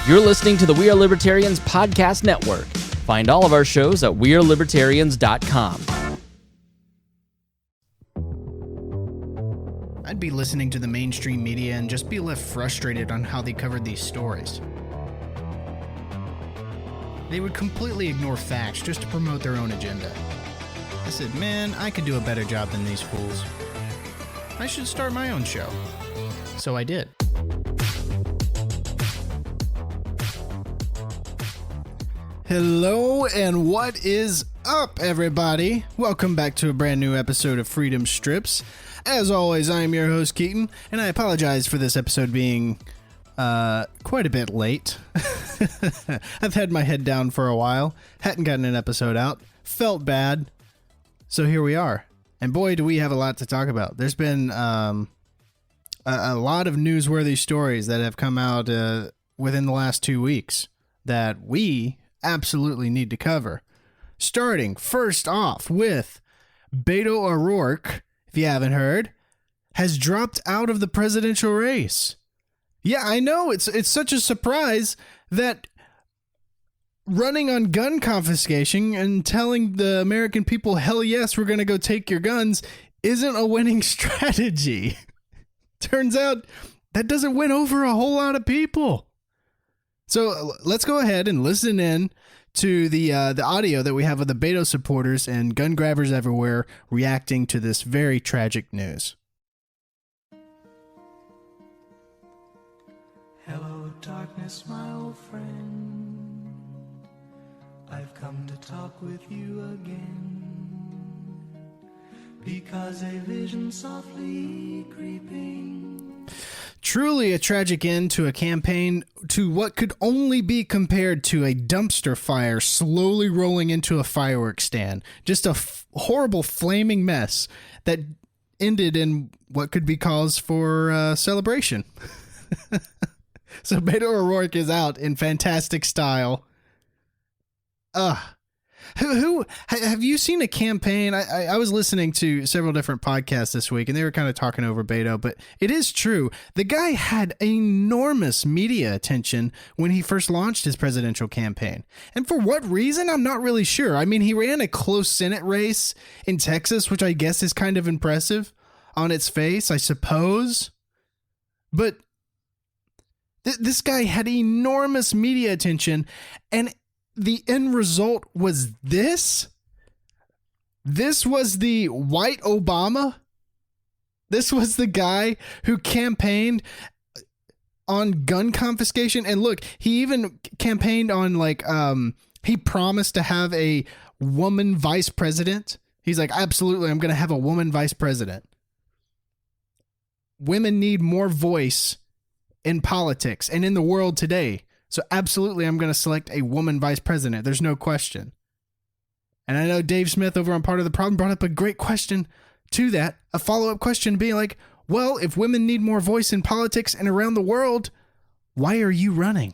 You're listening to the We Are Libertarians podcast network. Find all of our shows at wearelibertarians.com. I'd be listening to the mainstream media and just be left frustrated on how they covered these stories. They would completely ignore facts just to promote their own agenda. I said, man, I could do a better job than these fools. I should start my own show. So I did. Hello, and what is up, everybody? Welcome back to a brand new episode of Freedom Strips. As always, I am your host, Keaton, and I apologize for this episode being quite a bit late. I've had my head down for a while, hadn't gotten an episode out, felt bad, so here we are. And boy, do we have a lot to talk about. There's been a lot of newsworthy stories that have come out within the last 2 weeks that we absolutely need to cover. Starting first off with Beto O'Rourke, if you haven't heard, has dropped out of the presidential race. Yeah, I know, it's such a surprise that running on gun confiscation and telling the American people, hell yes, we're going to go take your guns, isn't a winning strategy. Turns out that doesn't win over a whole lot of people. So let's go ahead and listen in to the audio that we have of the Beto supporters and gun grabbers everywhere reacting to this very tragic news. Hello, darkness, my old friend. I've come to talk with you again, because a vision softly creeping. Truly a tragic end to a campaign, to what could only be compared to a dumpster fire slowly rolling into a fireworks stand. Just a horrible flaming mess that ended in what could be cause for celebration. So Beto O'Rourke is out in fantastic style. Who have you seen a campaign? I was listening to several different podcasts this week, and they were kind of talking over Beto, but it is true. The guy had enormous media attention when he first launched his presidential campaign. And for what reason, I'm not really sure. I mean, he ran a close Senate race in Texas, which I guess is kind of impressive on its face, I suppose. But this guy had enormous media attention, and the end result was this? This was the white Obama? This was the guy who campaigned on gun confiscation? And look, he even campaigned on he promised to have a woman vice president. He's like, absolutely, I'm going to have a woman vice president. Women need more voice in politics and in the world today. So absolutely, I'm going to select a woman vice president. There's no question. And I know Dave Smith over on Part of the Problem brought up a great question to that. A follow-up question being like, well, if women need more voice in politics and around the world, why are you running?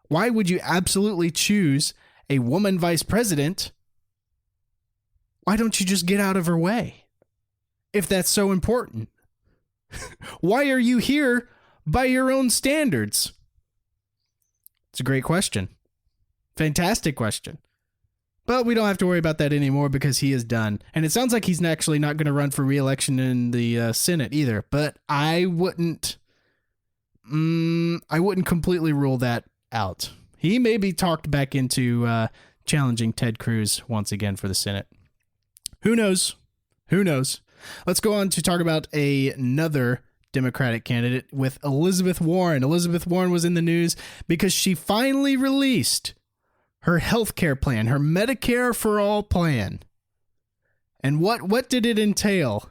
Why would you absolutely choose a woman vice president? Why don't you just get out of her way? If that's so important. Why are you here by your own standards? It's a great question. Fantastic question. But we don't have to worry about that anymore because he is done. And it sounds like he's actually not going to run for re-election in the Senate either. But I wouldn't completely rule that out. He may be talked back into challenging Ted Cruz once again for the Senate. Who knows? Who knows? Let's go on to talk about another Democratic candidate with Elizabeth Warren. Elizabeth Warren was in the news because she finally released her health care plan, her Medicare For All plan. And what did it entail?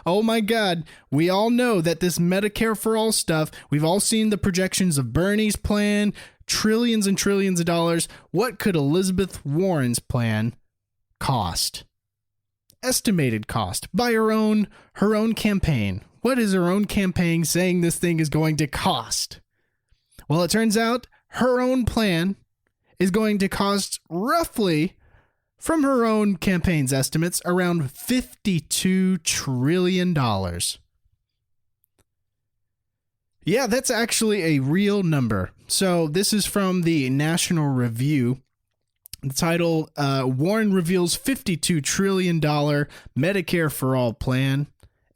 Oh my God, we all know that this Medicare For All stuff, we've all seen the projections of Bernie's plan, trillions and trillions of dollars. What could Elizabeth Warren's plan cost? Estimated cost by her own campaign. What is her own campaign saying this thing is going to cost? Well, it turns out her own plan is going to cost roughly, from her own campaign's estimates, around $52 trillion. Yeah, that's actually a real number. So this is from the National Review. The title, Warren reveals $52 trillion Medicare for All plan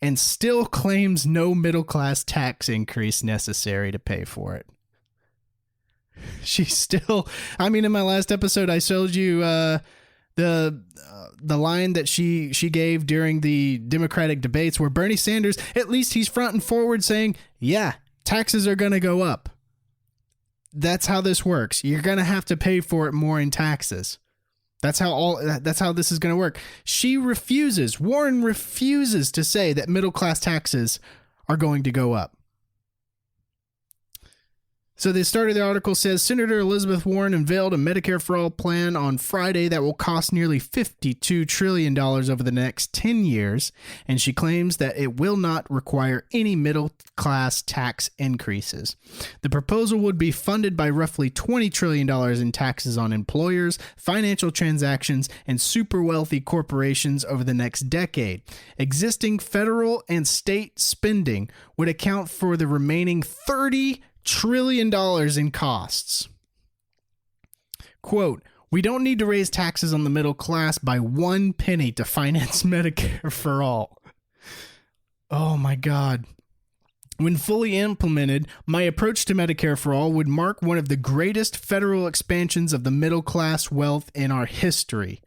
and still claims no middle-class tax increase necessary to pay for it. She's still, I mean, in my last episode, I showed you the line that she gave during the Democratic debates where Bernie Sanders, at least he's front and forward saying, yeah, taxes are going to go up. That's how this works. You're going to have to pay for it more in taxes. That's how this is going to work. Warren refuses to say that middle class taxes are going to go up. So the start of the article says Senator Elizabeth Warren unveiled a Medicare for All plan on Friday that will cost nearly $52 trillion over the next 10 years, and she claims that it will not require any middle-class tax increases. The proposal would be funded by roughly $20 trillion in taxes on employers, financial transactions, and super wealthy corporations over the next decade. Existing federal and state spending would account for the remaining $30 trillion in costs. Quote, we don't need to raise taxes on the middle class by 1 penny to finance Medicare for All. Oh my God. When fully implemented, my approach to Medicare for All would mark one of the greatest federal expansions of the middle class wealth in our history.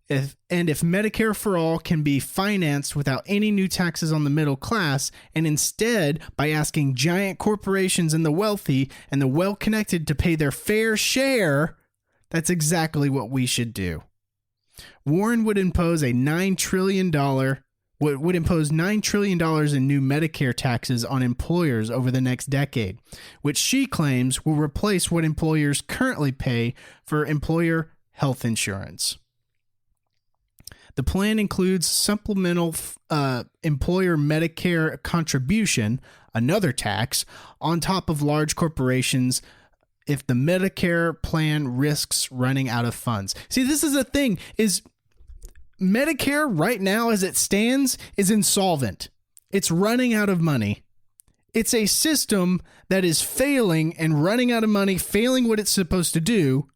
If Medicare for All can be financed without any new taxes on the middle class, and instead by asking giant corporations and the wealthy and the well-connected to pay their fair share, that's exactly what we should do. Warren would impose $9 trillion in new Medicare taxes on employers over the next decade, which she claims will replace what employers currently pay for employer health insurance. The plan includes supplemental employer Medicare contribution, another tax, on top of large corporations if the Medicare plan risks running out of funds. See, this is the thing, is Medicare right now as it stands is insolvent. It's running out of money. It's a system that is failing and running out of money, failing what it's supposed to do.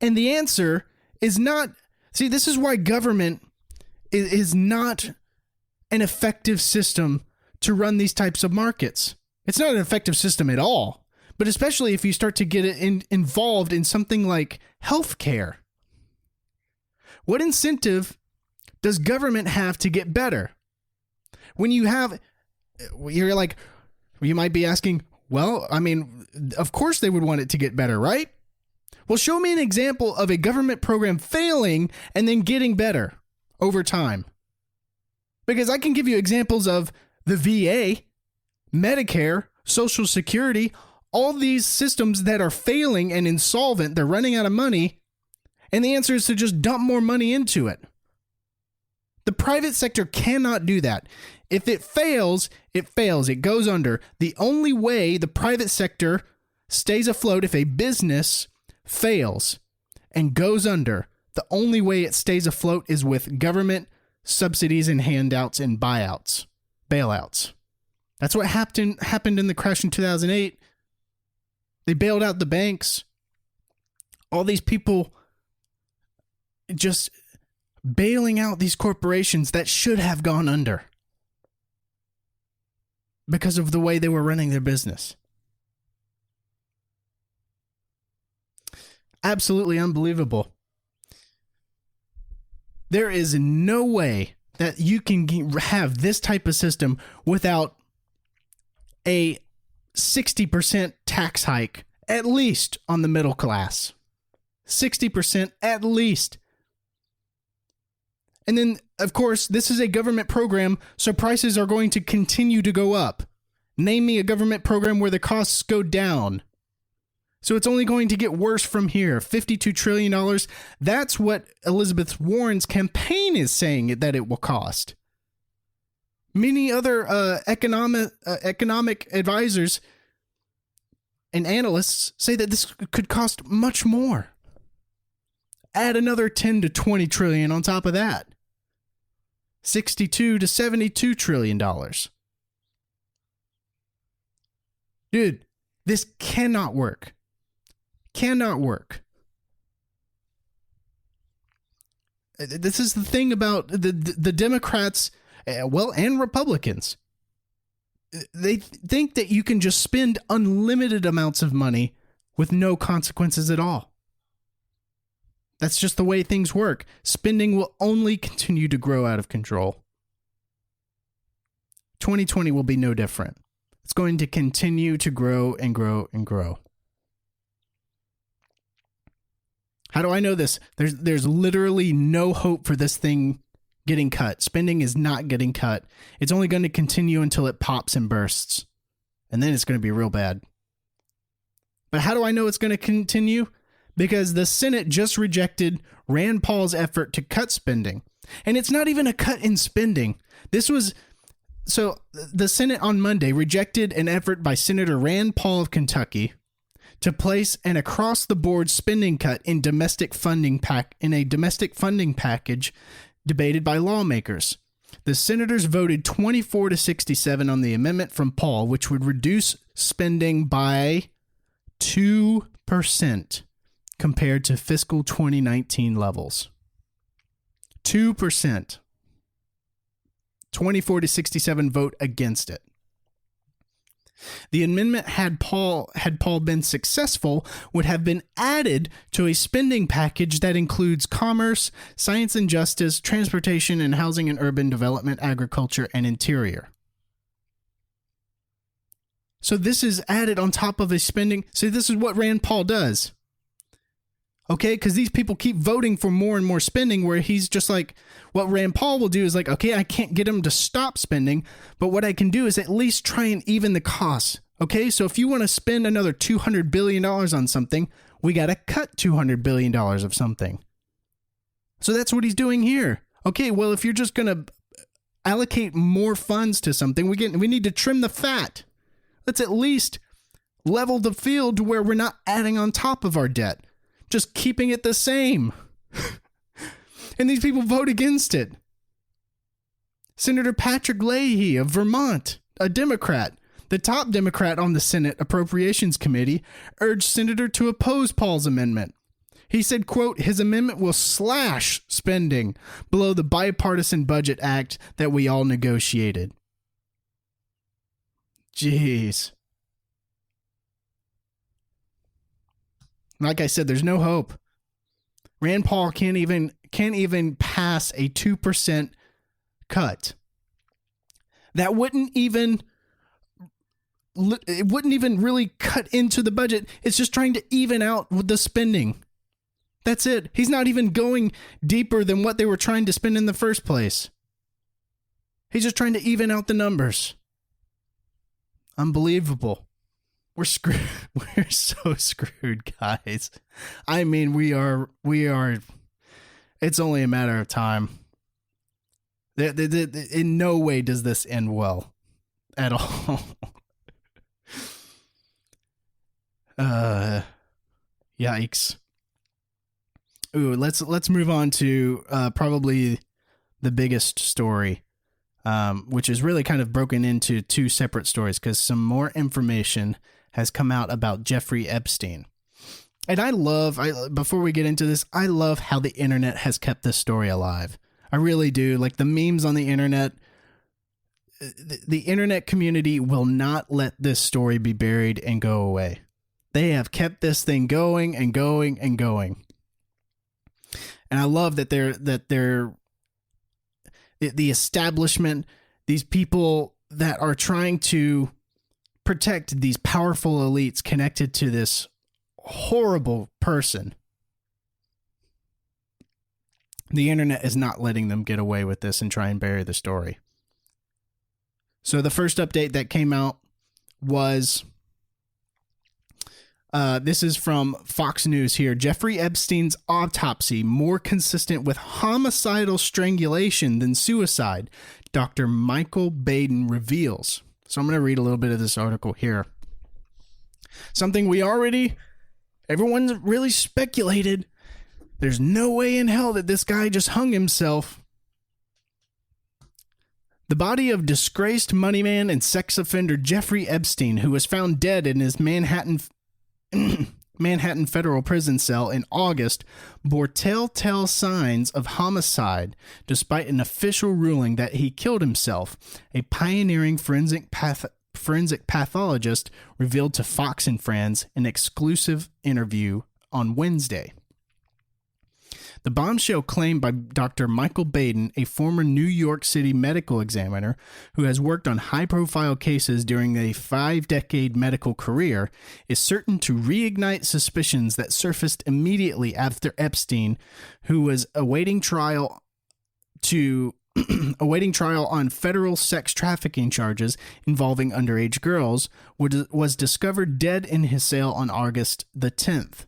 And the answer is not... See, this is why government is not an effective system to run these types of markets. It's not an effective system at all, but especially if you start to get it involved in something like healthcare. What incentive does government have to get better? When you might be asking, well, I mean, of course they would want it to get better, right? Well, show me an example of a government program failing and then getting better over time. Because I can give you examples of the VA, Medicare, Social Security, all these systems that are failing and insolvent, they're running out of money, and the answer is to just dump more money into it. The private sector cannot do that. If it fails, it goes under. The only way the private sector stays afloat, if a business fails and goes under, the only way it stays afloat is with government subsidies and handouts and bailouts. That's what happened in the crash in 2008. They bailed out the banks. All these people just bailing out these corporations that should have gone under because of the way they were running their business. Absolutely unbelievable. There is no way that you can have this type of system without a 60% tax hike, at least on the middle class. 60% at least. And then, of course, this is a government program, so prices are going to continue to go up. Name me a government program where the costs go down. So it's only going to get worse from here. $52 trillion. That's what Elizabeth Warren's campaign is saying that it will cost. Many other economic advisors and analysts say that this could cost much more. Add another 10 to 20 trillion on top of that. $62 to $72 trillion. Dude, this cannot work. Cannot work. This is the thing about the Democrats, and Republicans. They think that you can just spend unlimited amounts of money with no consequences at all. That's just the way things work. Spending will only continue to grow out of control. 2020 will be no different. It's going to continue to grow and grow and grow. How do I know this? There's literally no hope for this thing getting cut. Spending is not getting cut. It's only going to continue until it pops and bursts. And then it's going to be real bad. But how do I know it's going to continue? Because the Senate just rejected Rand Paul's effort to cut spending. And it's not even a cut in spending. So the Senate on Monday rejected an effort by Senator Rand Paul of Kentucky to place an across-the-board spending cut in a domestic funding package debated by lawmakers. The senators voted 24-67 on the amendment from Paul, which would reduce spending by 2% compared to fiscal 2019 levels. 2%. 24-67 vote against it. The amendment, had Paul been successful, would have been added to a spending package that includes commerce, science and justice, transportation and housing and urban development, agriculture, and interior. So this is added on top of a spending. See, this is what Rand Paul does. Okay, because these people keep voting for more and more spending, where he's just like, what Rand Paul will do is like, okay, I can't get him to stop spending, but what I can do is at least try and even the costs. Okay, so if you want to spend another $200 billion on something, we got to cut $200 billion of something. So that's what he's doing here. Okay, well, if you're just going to allocate more funds to something, we need to trim the fat. Let's at least level the field to where we're not adding on top of our debt. Just keeping it the same. And these people vote against it. Senator Patrick Leahy of Vermont, a Democrat, the top Democrat on the Senate Appropriations Committee, urged Senator to oppose Paul's amendment. He said, quote, his amendment will slash spending below the bipartisan budget act that we all negotiated. Jeez. Like I said, there's no hope. Rand Paul can't even pass a 2% cut. That wouldn't even really cut into the budget. It's just trying to even out with the spending. That's it. He's not even going deeper than what they were trying to spend in the first place. He's just trying to even out the numbers. Unbelievable. We're screwed. We're so screwed, guys. I mean, we are. It's only a matter of time. In no way does this end well at all. Yikes. Ooh, let's move on to probably the biggest story, which is really kind of broken into two separate stories because some more information has come out about Jeffrey Epstein. And before we get into this, I love how the internet has kept this story alive. I really do. Like the memes on the internet, the internet community will not let this story be buried and go away. They have kept this thing going and going and going. And I love that they're the establishment, these people that are trying to protect these powerful elites connected to this horrible person. The internet is not letting them get away with this and try and bury the story. So the first update that came out was, this is from Fox News here. Jeffrey Epstein's autopsy more consistent with homicidal strangulation than suicide, Dr. Michael Baden reveals. So I'm going to read a little bit of this article here. Something everyone's really speculated. There's no way in hell that this guy just hung himself. The body of disgraced moneyman and sex offender Jeffrey Epstein, who was found dead in his Manhattan federal prison cell in August, bore telltale signs of homicide despite an official ruling that he killed himself, a pioneering forensic pathologist revealed to Fox and Friends in an exclusive interview on Wednesday. The bombshell claimed by Dr. Michael Baden, a former New York City medical examiner who has worked on high-profile cases during a 5-decade medical career, is certain to reignite suspicions that surfaced immediately after Epstein, who was awaiting trial on federal sex trafficking charges involving underage girls, was discovered dead in his cell on August the 10th.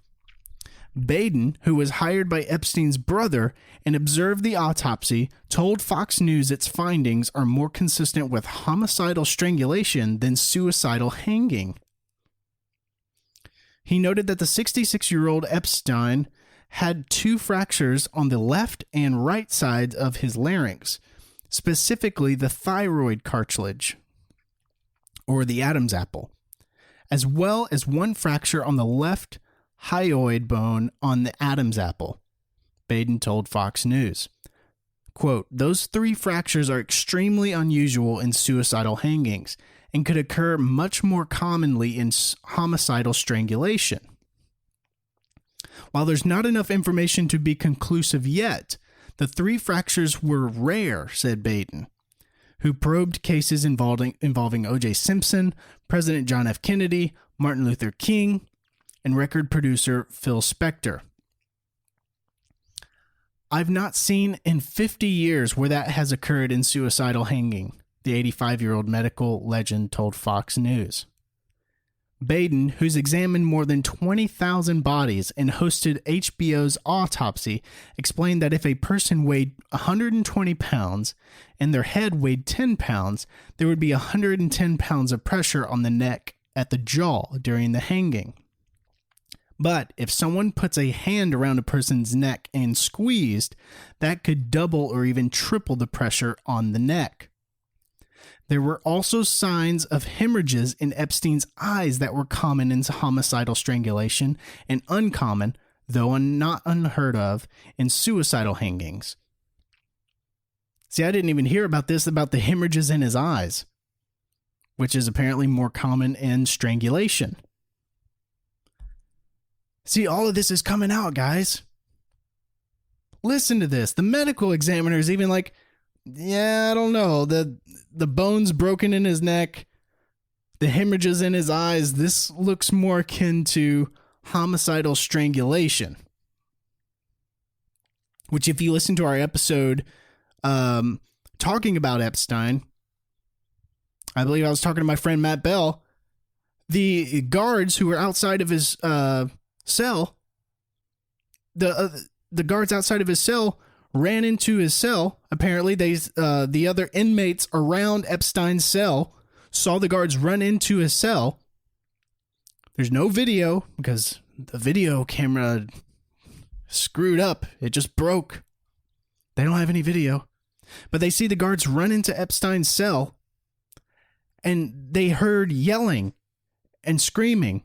Baden, who was hired by Epstein's brother and observed the autopsy, told Fox News its findings are more consistent with homicidal strangulation than suicidal hanging. He noted that the 66-year-old Epstein had 2 fractures on the left and right sides of his larynx, specifically the thyroid cartilage, or the Adam's apple, as well as 1 fracture on the left hyoid bone on the Adam's apple, Baden told Fox News. Quote, "Those 3 fractures are extremely unusual in suicidal hangings and could occur much more commonly in homicidal strangulation. While there's not enough information to be conclusive yet, the 3 fractures were rare," said Baden, who probed cases involving O.J. Simpson, President John F. Kennedy, Martin Luther King, and record producer Phil Spector. "I've not seen in 50 years where that has occurred in suicidal hanging," the 85-year-old medical legend told Fox News. Baden, who's examined more than 20,000 bodies and hosted HBO's Autopsy, explained that if a person weighed 120 pounds and their head weighed 10 pounds, there would be 110 pounds of pressure on the neck at the jaw during the hanging. But if someone puts a hand around a person's neck and squeezed, that could double or even triple the pressure on the neck. There were also signs of hemorrhages in Epstein's eyes that were common in homicidal strangulation and uncommon, though not unheard of, in suicidal hangings. See, I didn't even hear about the hemorrhages in his eyes, which is apparently more common in strangulation. See, all of this is coming out, guys. Listen to this. The medical examiner is even like, yeah, I don't know. The bones broken in his neck, the hemorrhages in his eyes, this looks more akin to homicidal strangulation. Which, if you listen to our episode talking about Epstein, I believe I was talking to my friend Matt Bell, the guards who were outside of his cell, the guards outside of his cell ran into his cell. Apparently, the other inmates around Epstein's cell saw the guards run into his cell. There's no video because the video camera screwed up. It just broke. They don't have any video. But they see the guards run into Epstein's cell, and they heard yelling and screaming.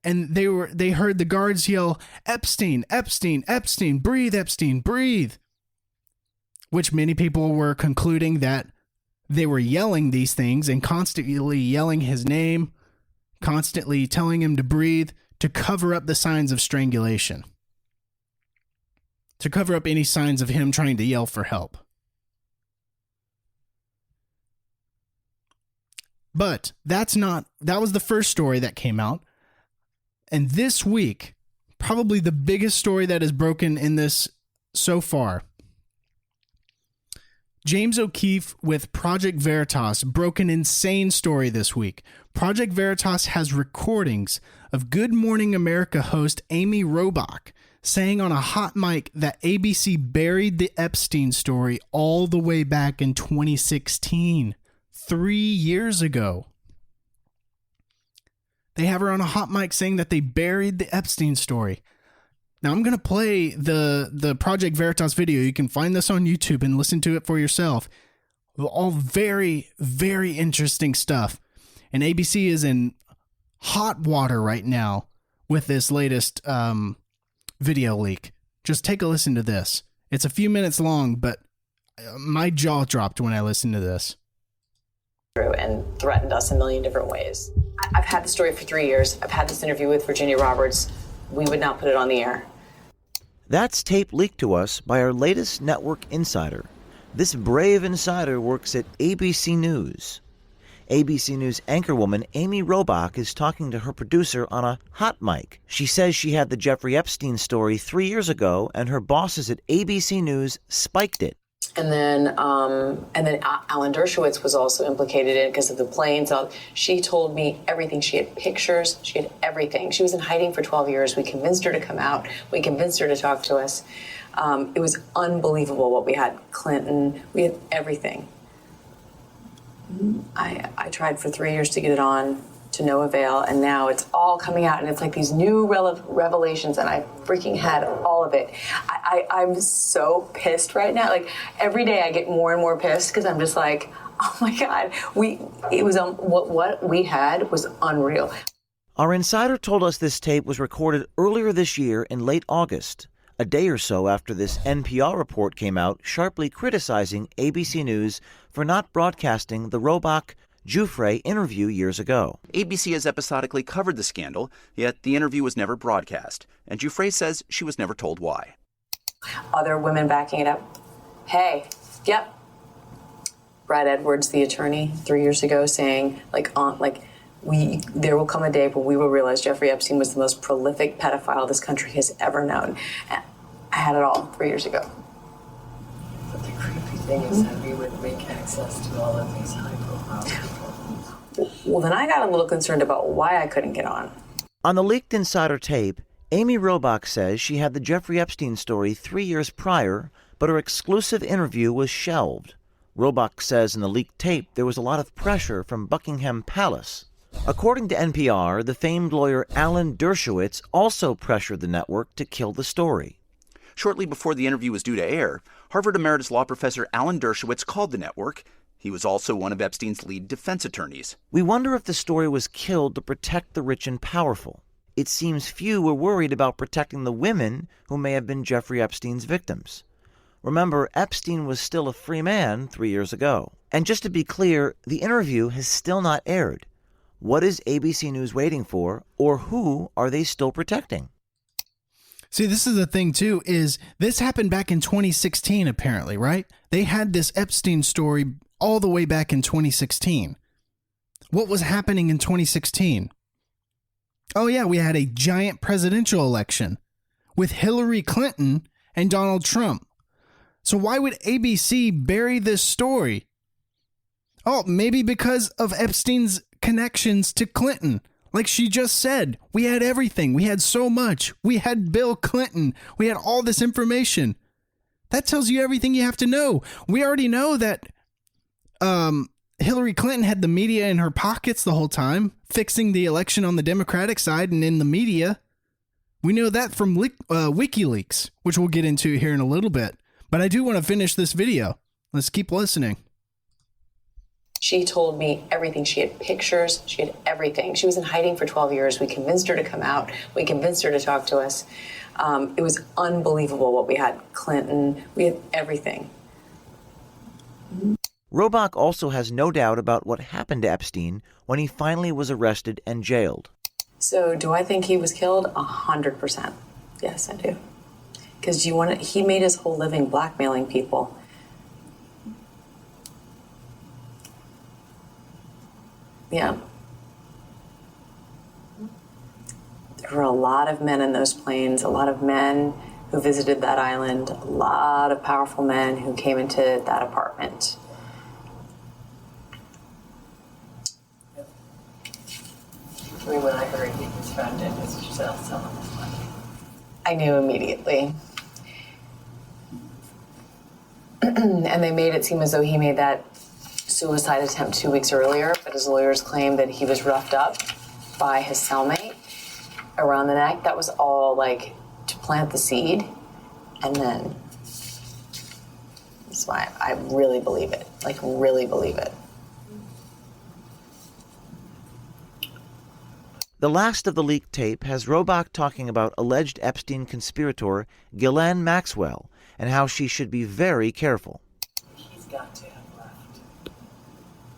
And they heard the guards yell, "Epstein, Epstein, Epstein, breathe, Epstein, breathe." Which many people were concluding that they were yelling these things and constantly yelling his name, constantly telling him to breathe, to cover up the signs of strangulation, to cover up any signs of him trying to yell for help. But that was the first story that came out. And this week, probably the biggest story that has broken in this so far, James O'Keefe with Project Veritas broke an insane story this week. Project Veritas has recordings of Good Morning America host Amy Robach saying on a hot mic that ABC buried the Epstein story all the way back in 2016, 3 years ago. They have her on a hot mic saying that they buried the Epstein story. Now, I'm going to play the Project Veritas video. You can find this on YouTube and listen to it for yourself. All very, very interesting stuff. And ABC is in hot water right now with this latest video leak. Just take a listen to this. It's a few minutes long, but my jaw dropped when I listened to this. And threatened us a million different ways. I've had the story for 3 years. I've had this interview with Virginia Roberts. We would not put it on the air. That's tape leaked to us by our latest network insider. This brave insider works at ABC News. ABC News anchorwoman Amy Robach is talking to her producer on a hot mic. She says she had the Jeffrey Epstein story 3 years ago, and her bosses at ABC News spiked it. And then Alan Dershowitz was also implicated in it because of the planes. She told me everything. She had pictures. She had everything. She was in hiding for 12 years. We convinced her to come out. We convinced her to talk to us. It was unbelievable what we had. Clinton. We had everything. I tried for 3 years to get it on, to no avail, and now it's all coming out, and it's like these new revelations, and I freaking had all of it. I'm so pissed right now. Like, every day I get more and more pissed because I'm just like, oh my God, what we had was unreal. Our insider told us this tape was recorded earlier this year in late August, a day or so after this NPR report came out sharply criticizing ABC News for not broadcasting the Robach-Giuffre interview years ago. ABC has episodically covered the scandal, yet the interview was never broadcast, and Giuffre says she was never told why. Other women backing it up. Hey, yep. Brad Edwards, the attorney, 3 years ago, saying, there will come a day when we will realize Jeffrey Epstein was the most prolific pedophile this country has ever known. And I had it all 3 years ago. But the creepy thing is that we would make access to all of these high-profile people. Well, then I got a little concerned about why I couldn't get on. On the leaked insider tape, Amy Robach says she had the Jeffrey Epstein story 3 years prior, but her exclusive interview was shelved. Robach says in the leaked tape there was a lot of pressure from Buckingham Palace. According to NPR, the famed lawyer Alan Dershowitz also pressured the network to kill the story. Shortly before the interview was due to air, Harvard emeritus law professor Alan Dershowitz called the network. He was also one of Epstein's lead defense attorneys. We wonder if the story was killed to protect the rich and powerful. It seems few were worried about protecting the women who may have been Jeffrey Epstein's victims. Remember, Epstein was still a free man 3 years ago. And just to be clear, the interview has still not aired. What is ABC News waiting for, or who are they still protecting? See, this is the thing, too, is this happened back in 2016, apparently, right? They had this Epstein story all the way back in 2016. What was happening in 2016? Oh, yeah, we had a giant presidential election with Hillary Clinton and Donald Trump. So why would ABC bury this story? Oh, maybe because of Epstein's connections to Clinton. Like she just said, we had everything. We had so much. We had Bill Clinton. We had all this information. That tells you everything you have to know. We already know that Hillary Clinton had the media in her pockets the whole time, fixing the election on the Democratic side and in the media. We know that from WikiLeaks, which we'll get into here in a little bit. But I do want to finish this video. Let's keep listening. She told me everything. She had pictures. She had everything. She was in hiding for 12 years. We convinced her to come out. We convinced her to talk to us. It was unbelievable what we had. Clinton. We had everything. Robach also has no doubt about what happened to Epstein when he finally was arrested and jailed. So do I think he was killed? 100%. Yes, I do. Because he made his whole living blackmailing people. Yeah. There were a lot of men in those planes, a lot of men who visited that island, a lot of powerful men who came into that apartment. I mean, when I heard he was found dead, was yourself selling his money. I knew immediately. And they made it seem as though he made that suicide attempt 2 weeks earlier, but his lawyers claimed that he was roughed up by his cellmate around the neck. That was all like to plant the seed, and then that's why I really believe it. Like, really believe it. The last of the leaked tape has Robach talking about alleged Epstein conspirator Ghislaine Maxwell and how she should be very careful. He's got to have left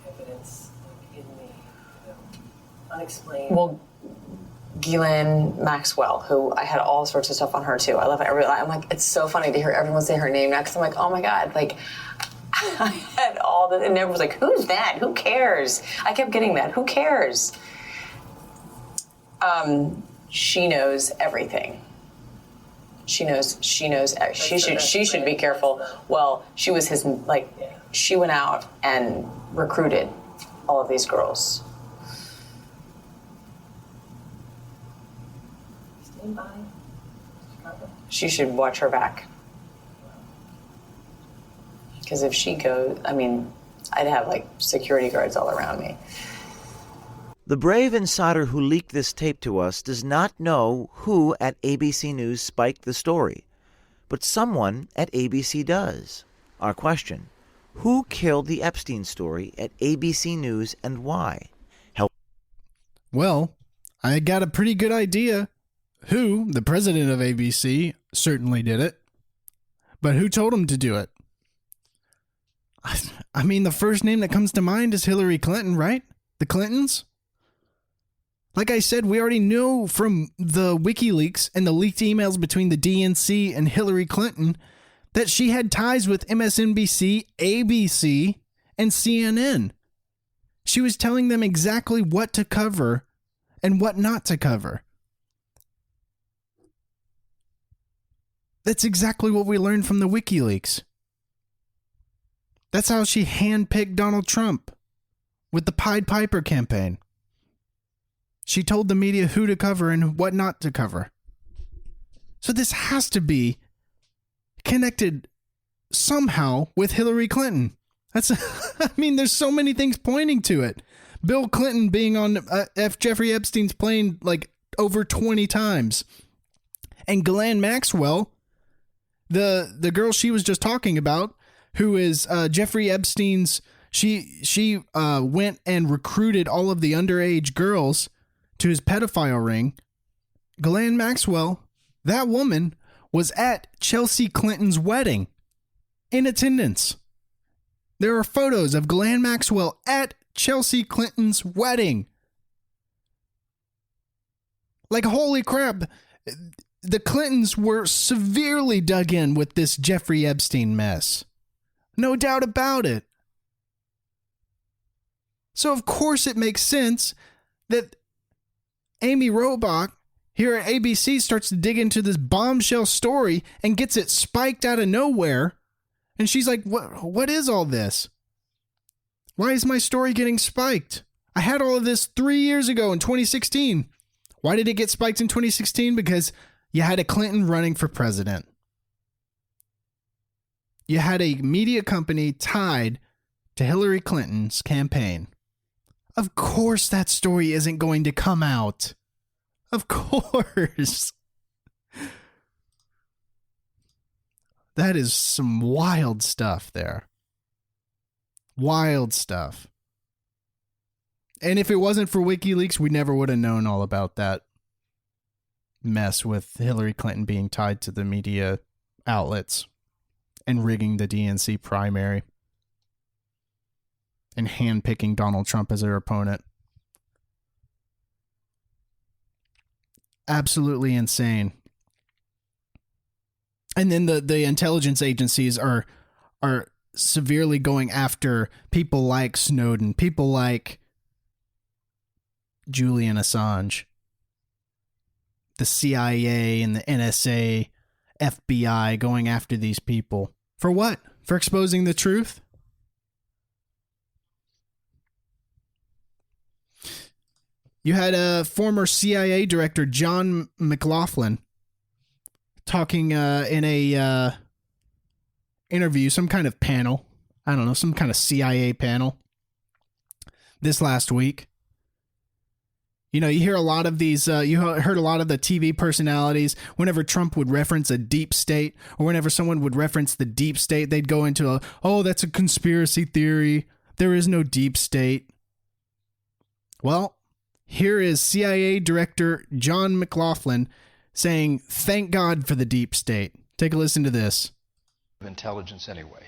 evidence like, in the unexplained. Well, Ghislaine Maxwell, who I had all sorts of stuff on her too. I love it. I'm like, it's so funny to hear everyone say her name now because I'm like, oh my God, like, I had all this, and everyone was like, who's that? Who cares? I kept getting that. Who cares? She knows everything. She should be careful. Well, she was his, like, she went out and recruited all of these girls. Stand by. She should watch her back. Because if she goes, I mean, I'd have like security guards all around me. The brave insider who leaked this tape to us does not know who at ABC News spiked the story, but someone at ABC does. Our question: who killed the Epstein story at ABC News and why? Well, I got a pretty good idea who, the president of ABC, certainly did it. But who told him to do it? I mean, the first name that comes to mind is Hillary Clinton, right? The Clintons? Like I said, we already know from the WikiLeaks and the leaked emails between the DNC and Hillary Clinton that she had ties with MSNBC, ABC, and CNN. She was telling them exactly what to cover and what not to cover. That's exactly what we learned from the WikiLeaks. That's how she handpicked Donald Trump with the Pied Piper campaign. She told the media who to cover and what not to cover. So this has to be connected somehow with Hillary Clinton. I mean, there's so many things pointing to it. Bill Clinton being on Jeffrey Epstein's plane like over 20 times. And Ghislaine Maxwell, the girl she was just talking about, who is Jeffrey Epstein's, she went and recruited all of the underage girls to his pedophile ring. Ghislaine Maxwell, that woman, was at Chelsea Clinton's wedding in attendance. There are photos of Ghislaine Maxwell at Chelsea Clinton's wedding. Like, holy crap. The Clintons were severely dug in with this Jeffrey Epstein mess. No doubt about it. So, of course, it makes sense that Amy Robach here at ABC starts to dig into this bombshell story and gets it spiked out of nowhere. And she's like, what is all this? Why is my story getting spiked? I had all of this 3 years ago in 2016. Why did it get spiked in 2016? Because you had a Clinton running for president. You had a media company tied to Hillary Clinton's campaign. Of course that story isn't going to come out. Of course. That is some wild stuff there. Wild stuff. And if it wasn't for WikiLeaks, we never would have known all about that mess with Hillary Clinton being tied to the media outlets and rigging the DNC primary and handpicking Donald Trump as their opponent. Absolutely insane. And then the intelligence agencies are severely going after people like Snowden, people like Julian Assange, the CIA and the NSA, FBI going after these people. For what? For exposing the truth? You had a former CIA director, John McLaughlin, talking in a interview, some kind of panel. I don't know, some kind of CIA panel this last week. You know, you hear a lot of these, you heard a lot of the TV personalities, whenever Trump would reference a deep state, or whenever someone would reference the deep state, they'd go into oh, that's a conspiracy theory. There is no deep state. Well, here is CIA Director John McLaughlin saying, thank God for the deep state. Take a listen to this. Intelligence anyway.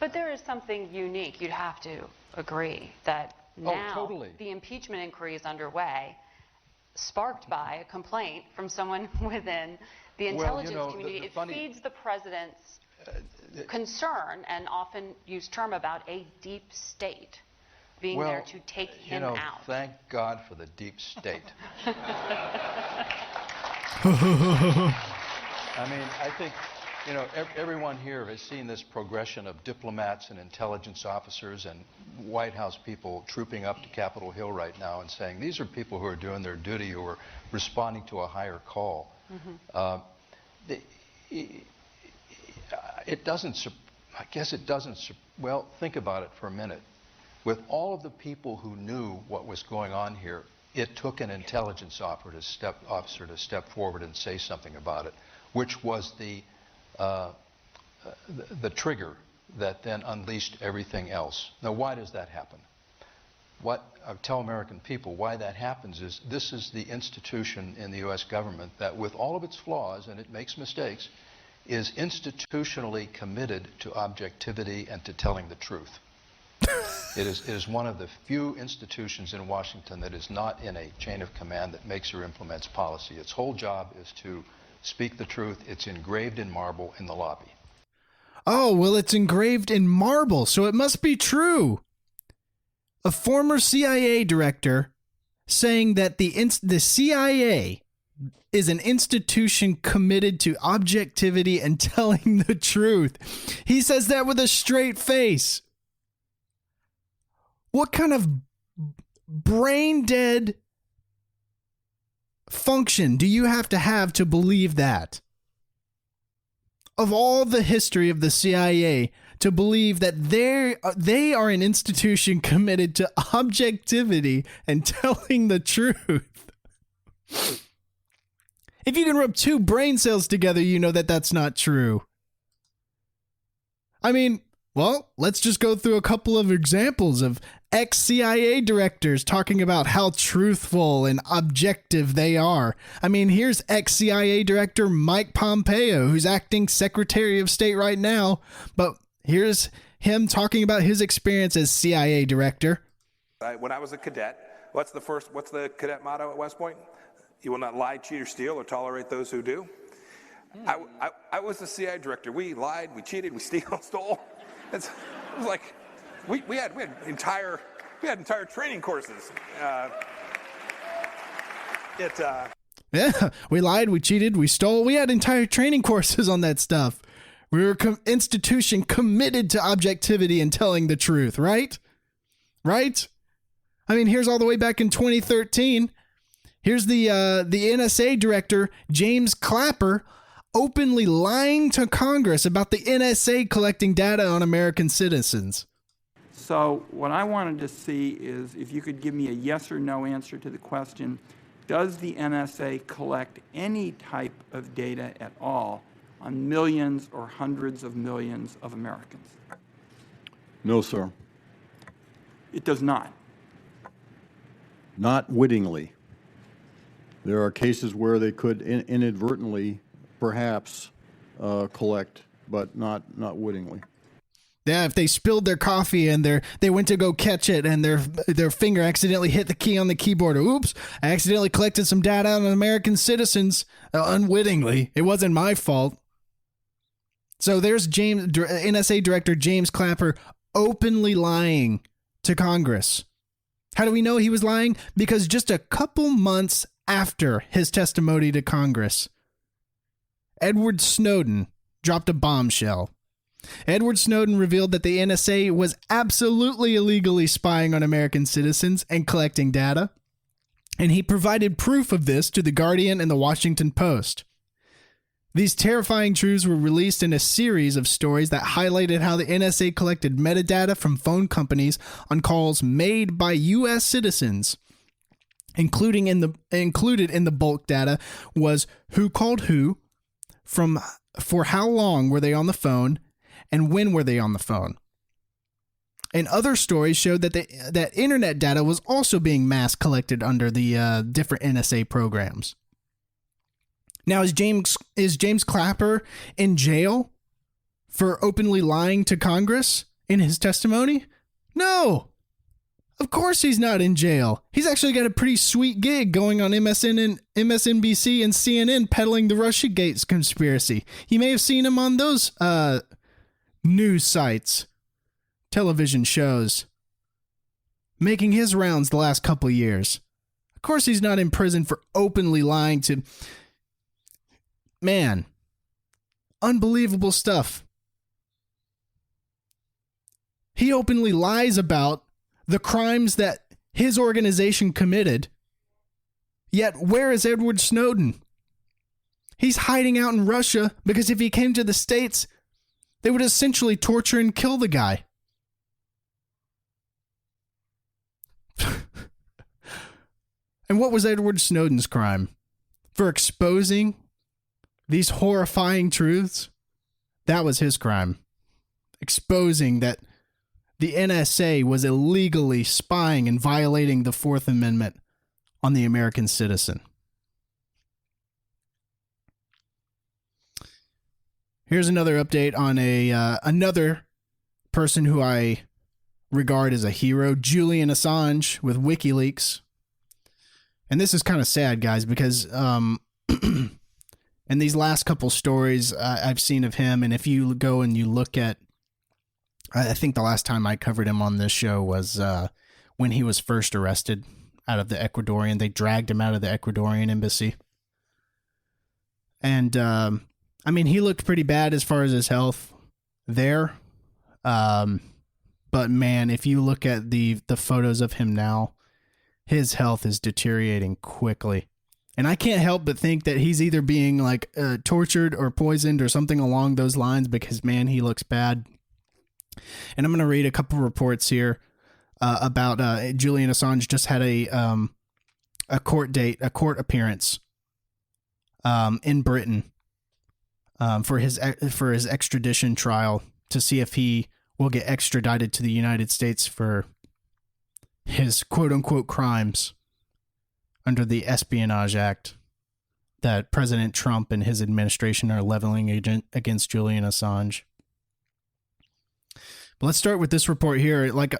But there is something unique. You'd have to agree that now totally. The impeachment inquiry is underway, sparked by a complaint from someone within the intelligence community. It feeds the president's concern and often used term about a deep state being there to take him out. Thank God for the deep state. I mean, I think, everyone here has seen this progression of diplomats and intelligence officers and White House people trooping up to Capitol Hill right now and saying, these are people who are doing their duty, who are responding to a higher call. It doesn't, I guess it doesn't, well, think about it for a minute. With all of the people who knew what was going on here, it took an intelligence officer to step forward and say something about it, which was the trigger that then unleashed everything else. Now, why does that happen? What I tell American people why that happens is this is the institution in the U.S. government that, with all of its flaws, and it makes mistakes, is institutionally committed to objectivity and to telling the truth. It is one of the few institutions in Washington that is not in a chain of command that makes or implements policy. Its whole job is to speak the truth. It's engraved in marble in the lobby. Oh, well, it's engraved in marble, so it must be true. A former CIA director saying that the CIA is an institution committed to objectivity and telling the truth. He says that with a straight face. What kind of brain-dead function do you have to believe that? Of all the history of the CIA, to believe that they are an institution committed to objectivity and telling the truth. If you can rub two brain cells together, you know that that's not true. I mean, well, let's just go through a couple of examples of ex-CIA directors talking about how truthful and objective they are. I mean, here's ex-CIA director Mike Pompeo, who's acting Secretary of State right now, but here's him talking about his experience as CIA director. When I was a cadet, what's the cadet motto at West Point? You will not lie, cheat, or steal, or tolerate those who do. I was the CIA director. We lied, we cheated, we stole. It was like we had entire training courses. Yeah, we lied, we cheated, we stole. We had entire training courses on that stuff. We were an institution committed to objectivity and telling the truth, right? Right? I mean, here's all the way back in 2013. Here's the NSA director, James Clapper, openly lying to Congress about the NSA collecting data on American citizens. So what I wanted to see is if you could give me a yes or no answer to the question, does the NSA collect any type of data at all on millions or hundreds of millions of Americans? No, sir. It does not. Not wittingly. There are cases where they could inadvertently perhaps collect, but not wittingly. Yeah, if they spilled their coffee and they went to go catch it and their finger accidentally hit the key on the keyboard. Oops, I accidentally collected some data on American citizens unwittingly. It wasn't my fault. So there's NSA Director James Clapper openly lying to Congress. How do we know he was lying? Because just a couple months after his testimony to Congress, Edward Snowden dropped a bombshell. Edward Snowden revealed that the NSA was absolutely illegally spying on American citizens and collecting data, and he provided proof of this to The Guardian and The Washington Post. These terrifying truths were released in a series of stories that highlighted how the NSA collected metadata from phone companies on calls made by U.S. citizens. Included in the bulk data was who called who, for how long were they on the phone, and when were they on the phone. And other stories showed that that internet data was also being mass collected under the different NSA programs. Now, is James Clapper in jail for openly lying to Congress in his testimony? No. Of course he's not in jail. He's actually got a pretty sweet gig going on MSNBC and CNN peddling the Russiagate conspiracy. You may have seen him on those news sites, television shows, making his rounds the last couple of years. Of course he's not in prison for openly lying to... Man, unbelievable stuff. He openly lies about the crimes that his organization committed. Yet, where is Edward Snowden? He's hiding out in Russia because if he came to the States, they would essentially torture and kill the guy. And what was Edward Snowden's crime? For exposing these horrifying truths? That was his crime. Exposing that the NSA was illegally spying and violating the Fourth Amendment on the American citizen. Here's another update on another person who I regard as a hero, Julian Assange with WikiLeaks. And this is kind of sad, guys, because in these last couple stories I've seen of him, and if you go and you look at, I think the last time I covered him on this show was when he was first arrested out of the Ecuadorian. They dragged him out of the Ecuadorian embassy. And, I mean, he looked pretty bad as far as his health there. But, man, if you look at the photos of him now, his health is deteriorating quickly. And I can't help but think that he's either being, like, tortured or poisoned or something along those lines because, man, he looks bad. And I'm going to read a couple reports here about Julian Assange just had a court appearance in Britain for his extradition trial to see if he will get extradited to the United States for his quote-unquote crimes under the Espionage Act that President Trump and his administration are leveling against Julian Assange. But let's start with this report here. Like,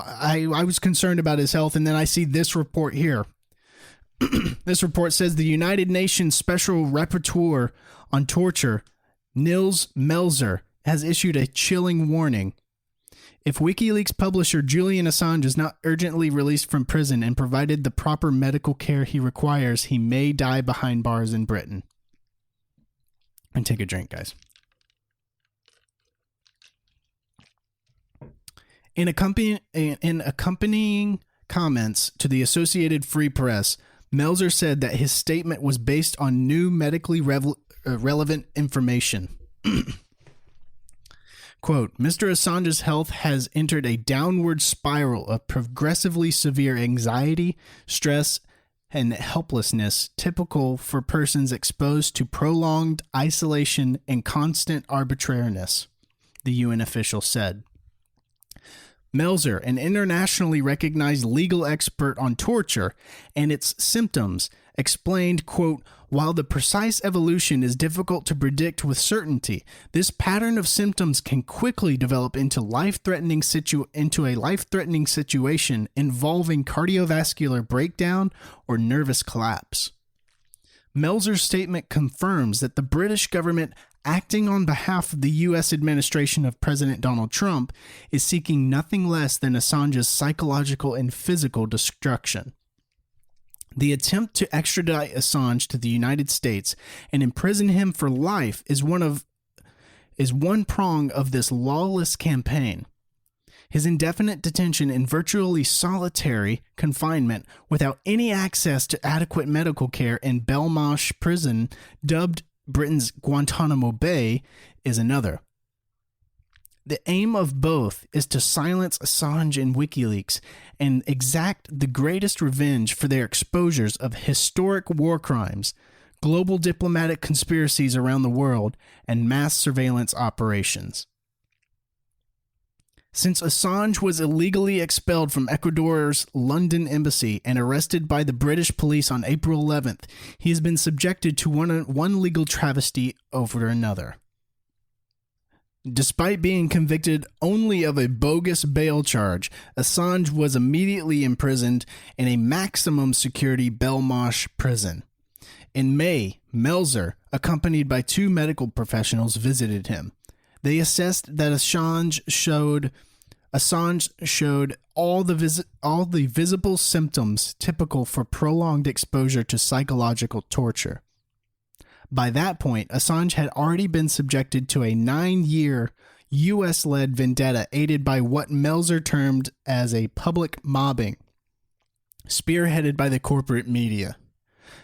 I was concerned about his health, and then I see this report here. This report says the United Nations Special Rapporteur on Torture, Nils Melzer, has issued a chilling warning. If WikiLeaks publisher Julian Assange is not urgently released from prison and provided the proper medical care he requires, he may die behind bars in Britain. And take a drink, guys. In accompanying comments to the Associated Free Press, Melzer said that his statement was based on new medically relevant information. Quote, Mr. Assange's health has entered a downward spiral of progressively severe anxiety, stress, and helplessness typical for persons exposed to prolonged isolation and constant arbitrariness, the UN official said. Melzer, an internationally recognized legal expert on torture and its symptoms, explained, quote, while the precise evolution is difficult to predict with certainty, this pattern of symptoms can quickly develop into a life-threatening situation involving cardiovascular breakdown or nervous collapse. Melzer's statement confirms that the British government, acting on behalf of the U.S. administration of President Donald Trump, is seeking nothing less than Assange's psychological and physical destruction. The attempt to extradite Assange to the United States and imprison him for life is one prong of this lawless campaign. His indefinite detention in virtually solitary confinement without any access to adequate medical care in Belmarsh prison, dubbed Britain's Guantanamo Bay, is another. The aim of both is to silence Assange and WikiLeaks and exact the greatest revenge for their exposures of historic war crimes, global diplomatic conspiracies around the world, and mass surveillance operations. Since Assange was illegally expelled from Ecuador's London embassy and arrested by the British police on April 11th, he has been subjected to one legal travesty over another. Despite being convicted only of a bogus bail charge, Assange was immediately imprisoned in a maximum security Belmarsh prison. In May, Melzer, accompanied by 2 medical professionals, visited him. They assessed that Assange showed all the visible symptoms typical for prolonged exposure to psychological torture. By that point, Assange had already been subjected to a 9-year U.S.-led vendetta aided by what Melzer termed as a public mobbing, spearheaded by the corporate media.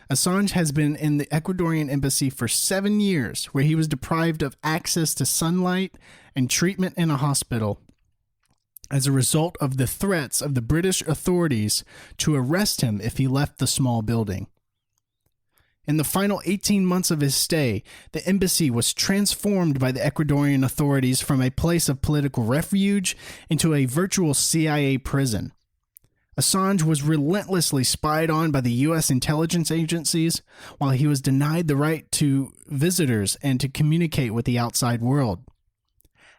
Assange has been in the Ecuadorian embassy for 7 years, where he was deprived of access to sunlight and treatment in a hospital as a result of the threats of the British authorities to arrest him if he left the small building. In the final 18 months of his stay, the embassy was transformed by the Ecuadorian authorities from a place of political refuge into a virtual CIA prison. Assange was relentlessly spied on by the U.S. intelligence agencies, while he was denied the right to visitors and to communicate with the outside world.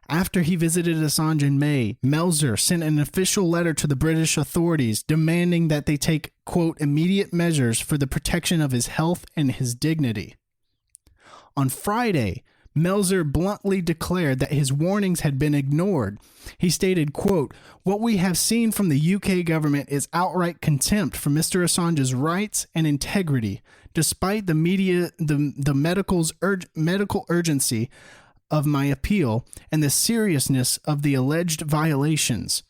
After he visited Assange in May, Melzer sent an official letter to the British authorities demanding that they take, quote, immediate measures for the protection of his health and his dignity. On Friday, Melzer bluntly declared that his warnings had been ignored. He stated, quote, "What we have seen from the UK government is outright contempt for Mr. Assange's rights and integrity, despite the medical urgency of my appeal and the seriousness of the alleged violations.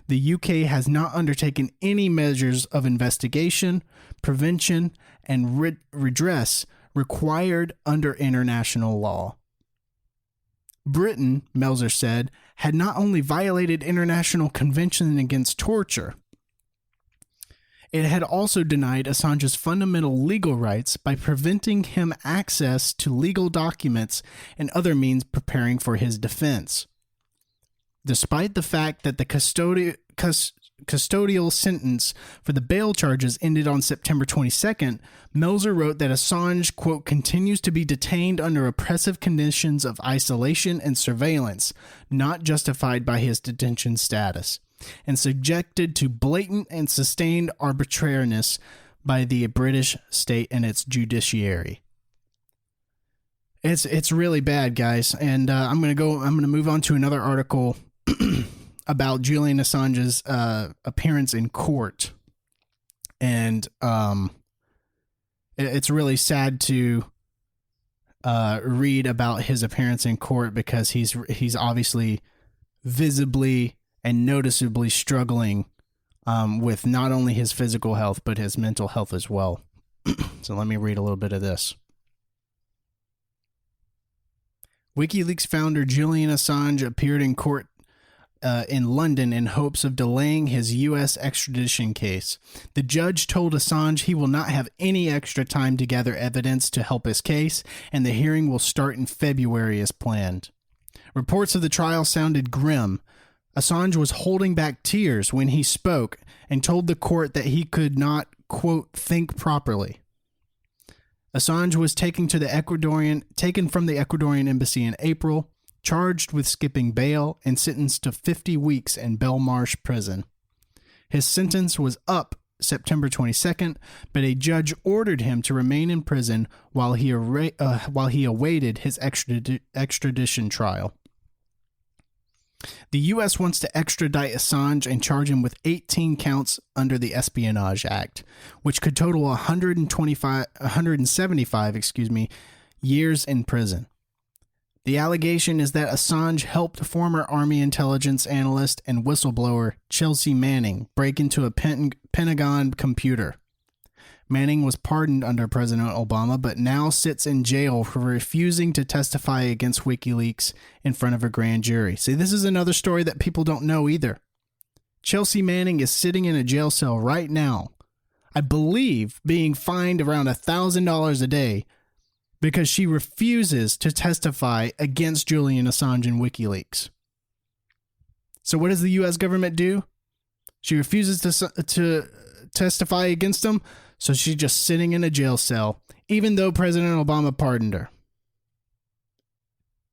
The UK has not undertaken any measures of investigation, prevention, and redress required under international law." Britain, Melzer said, had not only violated international convention against torture, it had also denied Assange's fundamental legal rights by preventing him access to legal documents and other means preparing for his defense. Despite the fact that the custodial sentence for the bail charges ended on September 22nd, Melzer wrote that Assange, quote, continues to be detained under oppressive conditions of isolation and surveillance, not justified by his detention status, and subjected to blatant and sustained arbitrariness by the British state and its judiciary. It's really bad, guys, and I'm gonna move on to another article about Julian Assange's appearance in court, and it's really sad to read about his appearance in court because he's obviously visibly and noticeably struggling with not only his physical health but his mental health as well. So let me read a little bit of this. WikiLeaks founder Julian Assange appeared in court in London in hopes of delaying his U.S. extradition case. The judge told Assange he will not have any extra time to gather evidence to help his case, and the hearing will start in February as planned. Reports of the trial sounded grim. Assange was holding back tears when he spoke and told the court that he could not, quote, think properly. Assange was taken from the Ecuadorian embassy in April, charged with skipping bail, and sentenced to 50 weeks in Belmarsh prison. His sentence was up September 22nd, but a judge ordered him to remain in prison while he awaited his extradition trial. The U.S. wants to extradite Assange and charge him with 18 counts under the Espionage Act, which could total 175 years in prison. The allegation is that Assange helped former Army intelligence analyst and whistleblower Chelsea Manning break into a Pentagon computer. Manning was pardoned under President Obama, but now sits in jail for refusing to testify against WikiLeaks in front of a grand jury. See, this is another story that people don't know either. Chelsea Manning is sitting in a jail cell right now, I believe being fined around $1,000 a day because she refuses to testify against Julian Assange and WikiLeaks. So what does the U.S. government do? She refuses to testify against them, so she's just sitting in a jail cell, even though President Obama pardoned her.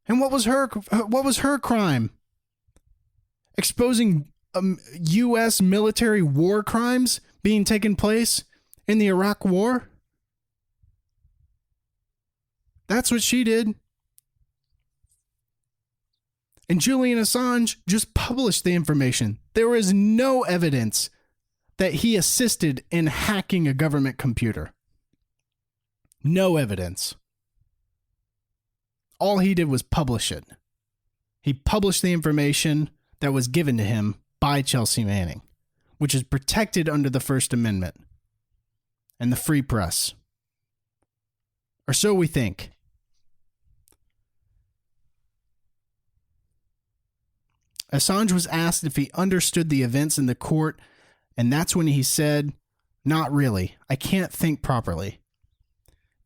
And what was her crime? Exposing U.S. military war crimes being taken place in the Iraq War? That's what she did. And Julian Assange just published the information. There is no evidence that he assisted in hacking a government computer. No evidence. All he did was publish it. He published the information that was given to him by Chelsea Manning, which is protected under the First Amendment and the free press. Or so we think. Assange was asked if he understood the events in the court, and that's when he said, "Not really. I can't think properly."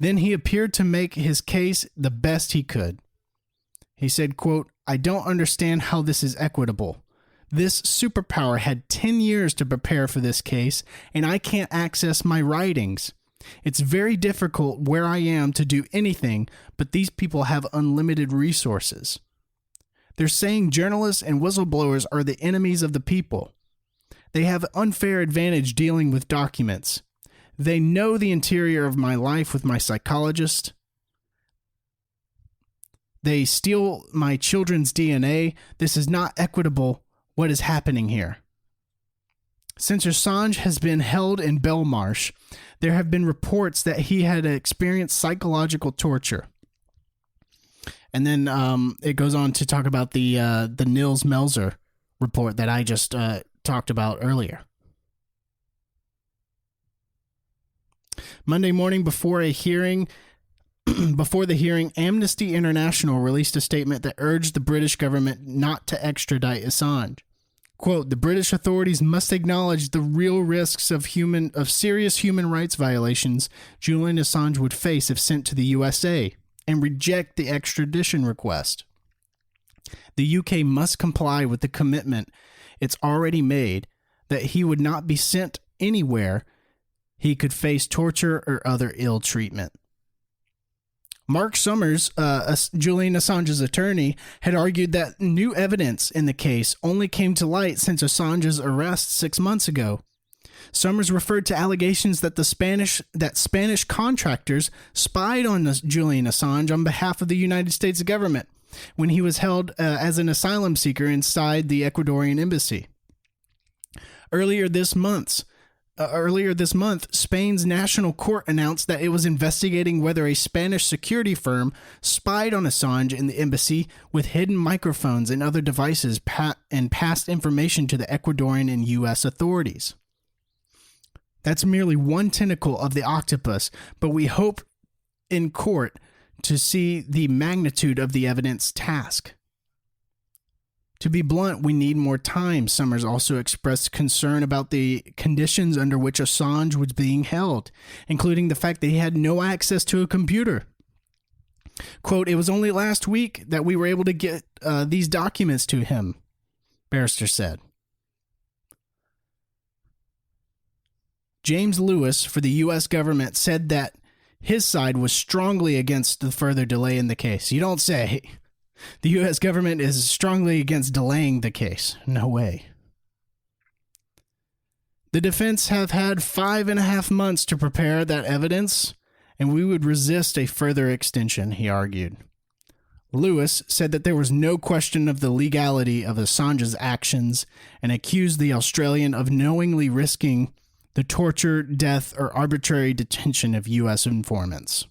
Then he appeared to make his case the best he could. He said, quote, "I don't understand how this is equitable. This superpower had 10 years to prepare for this case, and I can't access my writings. It's very difficult where I am to do anything, but these people have unlimited resources. They're saying journalists and whistleblowers are the enemies of the people. They have unfair advantage dealing with documents. They know the interior of my life with my psychologist. They steal my children's DNA. This is not equitable. What is happening here?" Since Assange has been held in Belmarsh, there have been reports that he had experienced psychological torture. And then it goes on to talk about the Nils Melzer report that I just talked about earlier. Monday morning before the hearing, Amnesty International released a statement that urged the British government not to extradite Assange. Quote, "The British authorities must acknowledge the real risks of serious human rights violations Julian Assange would face if sent to the USA and reject the extradition request. The UK must comply with the commitment it's already made that he would not be sent anywhere he could face torture or other ill treatment." Mark Summers, Julian Assange's attorney, had argued that new evidence in the case only came to light since Assange's arrest 6 months ago. Summers referred to allegations that Spanish contractors spied on Julian Assange on behalf of the United States government when he was held as an asylum seeker inside the Ecuadorian embassy. Earlier this month, Spain's national court announced that it was investigating whether a Spanish security firm spied on Assange in the embassy with hidden microphones and other devices and passed information to the Ecuadorian and U.S. authorities. That's merely one tentacle of the octopus, but we hope in court to see the magnitude of the evidence task. To be blunt, we need more time. Summers also expressed concern about the conditions under which Assange was being held, including the fact that he had no access to a computer. Quote, "It was only last week that we were able to get these documents to him," Barrister said. James Lewis for the U.S. government said that his side was strongly against the further delay in the case. You don't say. The U.S. government is strongly against delaying the case. No way. The defense have had 5.5 months to prepare that evidence, and we would resist a further extension, he argued. Lewis said that there was no question of the legality of Assange's actions and accused the Australian of knowingly risking the torture, death, or arbitrary detention of U.S. informants.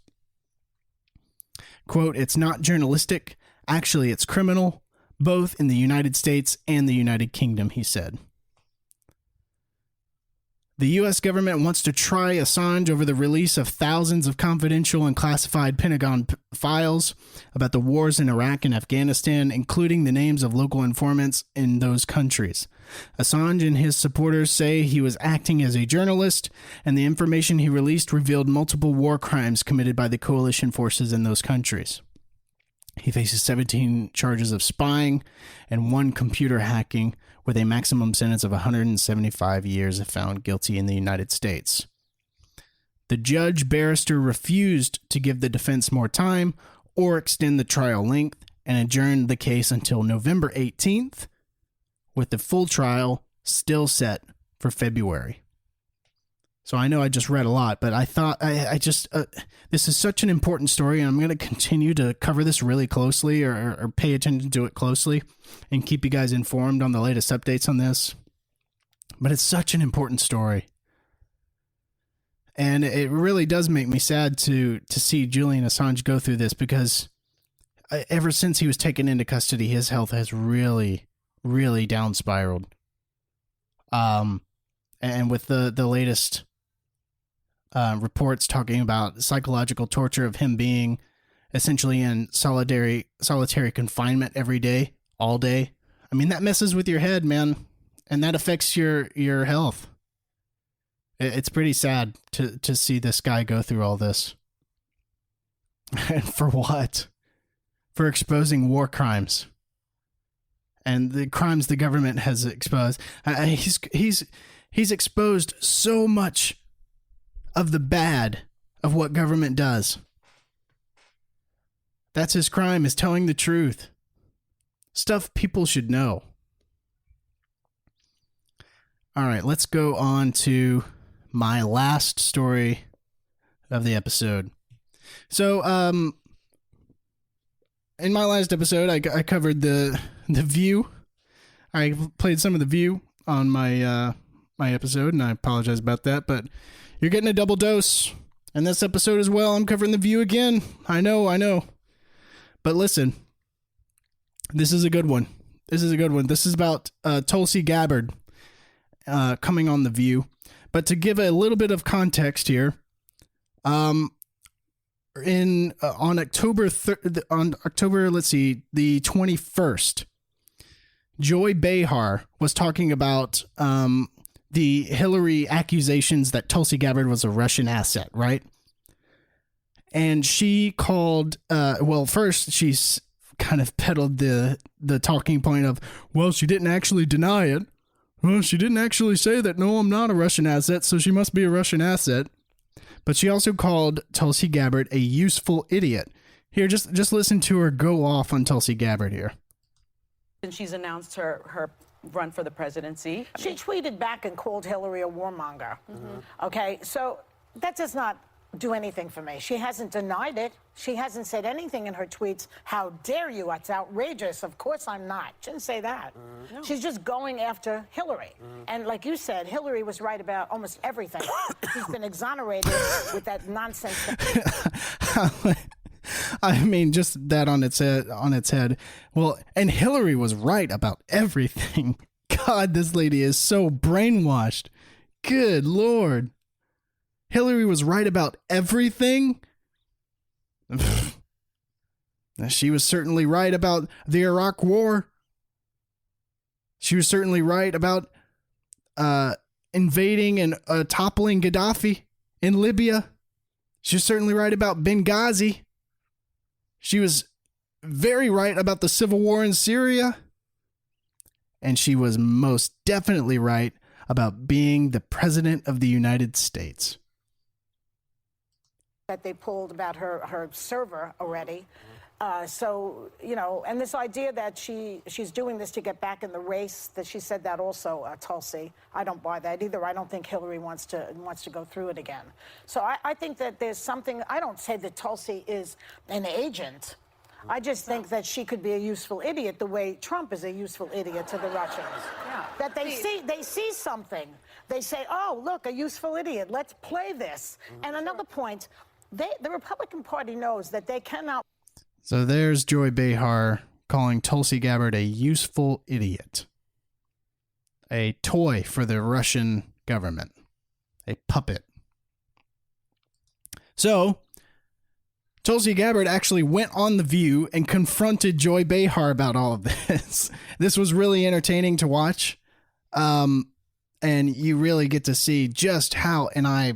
Quote, "It's not journalistic. Actually, it's criminal, both in the United States and the United Kingdom," he said. The U.S. government wants to try Assange over the release of thousands of confidential and classified Pentagon files about the wars in Iraq and Afghanistan, including the names of local informants in those countries. Assange and his supporters say he was acting as a journalist, and the information he released revealed multiple war crimes committed by the coalition forces in those countries. He faces 17 charges of spying and 1 computer hacking, with a maximum sentence of 175 years if found guilty in the United States. The judge barrister refused to give the defense more time or extend the trial length and adjourned the case until November 18th, with the full trial still set for February. So I know I just read a lot, but I thought this is such an important story, and I'm going to continue to cover this really closely or pay attention to it closely and keep you guys informed on the latest updates on this. But it's such an important story. And it really does make me sad to see Julian Assange go through this, because ever since he was taken into custody, his health has really, really down spiraled. And with the latest reports talking about psychological torture of him being essentially in solitary confinement every day, all day. I mean, that messes with your head, man, and that affects your health. It's pretty sad to see this guy go through all this. And for what? For exposing war crimes and the crimes the government has exposed. He's exposed so much of the bad of what government does. That's his crime, is telling the truth. Stuff people should know. All right, let's go on to my last story of the episode. So, in my last episode, I covered the View. I played some of the View on my my episode, and I apologize about that, but you're getting a double dose. And this episode as well, I'm covering The View again. I know. But listen, this is a good one. This is about Tulsi Gabbard coming on The View. But to give a little bit of context here, on October the 21st, Joy Behar was talking about the Hillary accusations that Tulsi Gabbard was a Russian asset, right? And she called, first she's kind of peddled the talking point of, well, she didn't actually deny it. Well, she didn't actually say that, no, I'm not a Russian asset, so she must be a Russian asset. But she also called Tulsi Gabbard a useful idiot. Here, just listen to her go off on Tulsi Gabbard here. And she's announced her run for the presidency. She tweeted back and called Hillary a warmonger. Mm-hmm. Okay, so that does not do anything for me. She hasn't denied it. She hasn't said anything in her tweets. How dare you? That's outrageous. Of course I'm not. She didn't say that. Mm-hmm. No. She's just going after Hillary. Mm-hmm. And like you said, Hillary was right about almost everything. She's been exonerated with that nonsense. I mean, just that on its head. Well, and Hillary was right about everything. God, this lady is so brainwashed. Good Lord. Hillary was right about everything? She was certainly right about the Iraq War. She was certainly right about invading and toppling Gaddafi in Libya. She was certainly right about Benghazi. She was very right about the civil war in Syria. And she was most definitely right about being the president of the United States. That they pulled about her server already. So, and this idea that she's doing this to get back in the race, that she said that also, Tulsi. I don't buy that either. I don't think Hillary wants to go through it again. So I think that there's something, I don't say that Tulsi is an agent. I just think that she could be a useful idiot the way Trump is a useful idiot to the Russians. Yeah. That they see something. They say, oh, look, a useful idiot. Let's play this. Mm-hmm. And another point, the Republican Party knows that they cannot. So there's Joy Behar calling Tulsi Gabbard a useful idiot. A toy for the Russian government. a puppet. So, Tulsi Gabbard actually went on The View and confronted Joy Behar about all of this. This was really entertaining to watch. And you really get to see just how, and I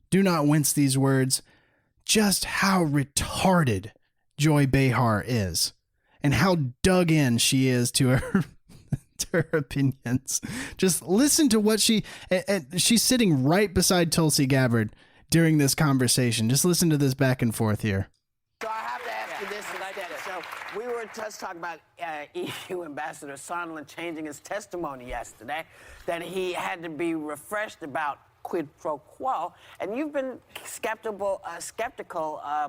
do not wince these words, just how retarded Joy Behar is and how dug in she is to her opinions. Just listen to what she's sitting right beside Tulsi Gabbard during this conversation. Just listen to this back and forth here. So I have to ask you this instead. So we were just talking about EU Ambassador Sondland changing his testimony yesterday, that he had to be refreshed about quid pro quo, and you've been skeptical